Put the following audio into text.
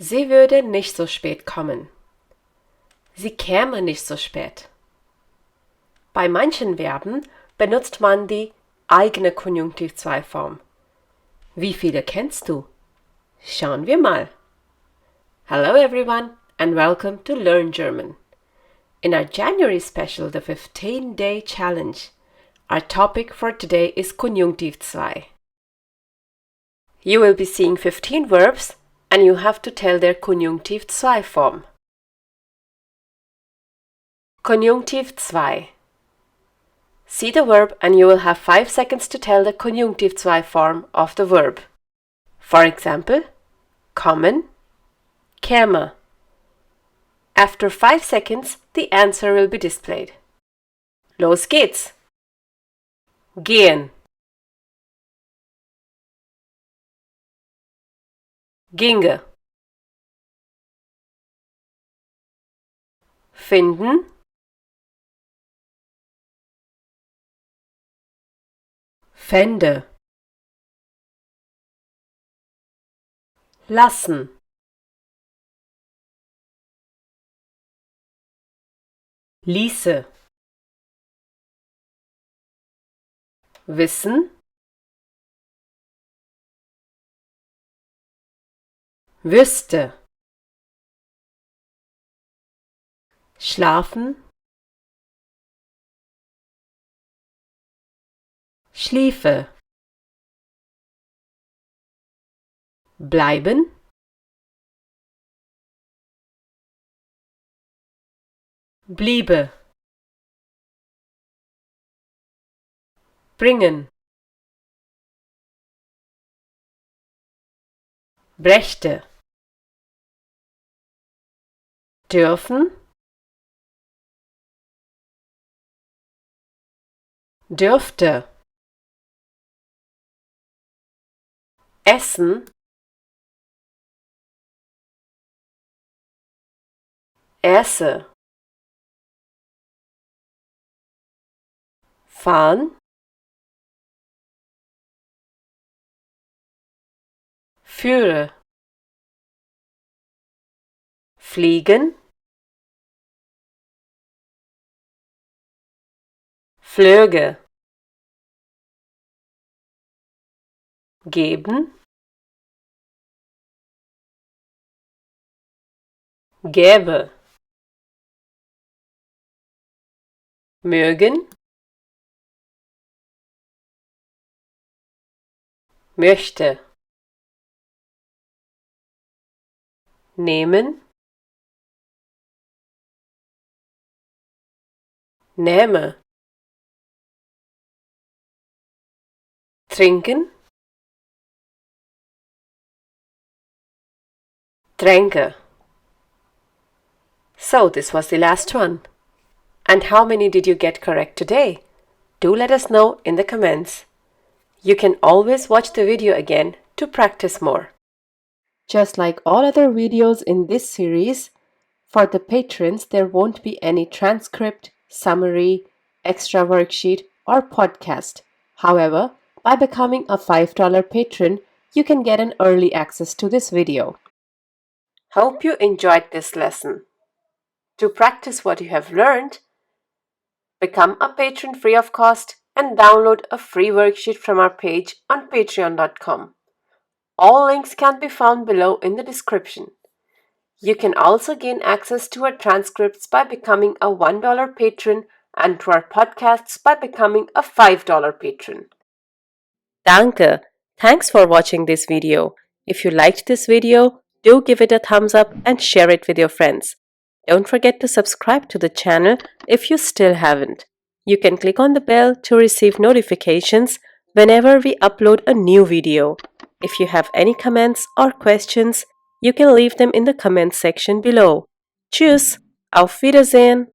Sie würde nicht so spät kommen. Sie käme nicht so spät. Bei manchen Verben benutzt man die eigene Konjunktiv II-Form. Wie viele kennst du? Schauen wir mal. Hello everyone and welcome to Learn German. In our January special, the 15-day challenge, our topic for today is Konjunktiv II. You will be seeing 15 verbs and you have to tell their Konjunktiv II form. Konjunktiv II. See the verb and you will have 5 seconds to tell the Konjunktiv II form of the verb. For example, kommen, käme. After 5 seconds, the answer will be displayed. Los geht's! Gehen, ginge, finden, fände, lassen, ließe, wissen, wüsste, schlafen, schliefe, bleiben, bliebe, bringen, brächte, dürfen, dürfte, essen, esse, fahren, führe, fliegen, flöge, geben, gäbe, mögen, möchte, nehmen, nähme, trinken, tränke. So this was the last one. And how many did you get correct today? Do let us know in the comments. You can always watch the video again to practice more. Just like all other videos in this series, for the patrons there won't be any transcript, summary, extra worksheet or podcast. However, by becoming a $5 patron, you can get an early access to this video. Hope you enjoyed this lesson. To practice what you have learned, become a patron free of cost and download a free worksheet from our page on patreon.com. All links can be found below in the description. You can also gain access to our transcripts by becoming a $1 patron and to our podcasts by becoming a $5 patron. Danke! Thanks for watching this video. If you liked this video, do give it a thumbs up and share it with your friends. Don't forget to subscribe to the channel if you still haven't. You can click on the bell to receive notifications whenever we upload a new video. If you have any comments or questions, you can leave them in the comments section below. Tschüss! Auf Wiedersehen!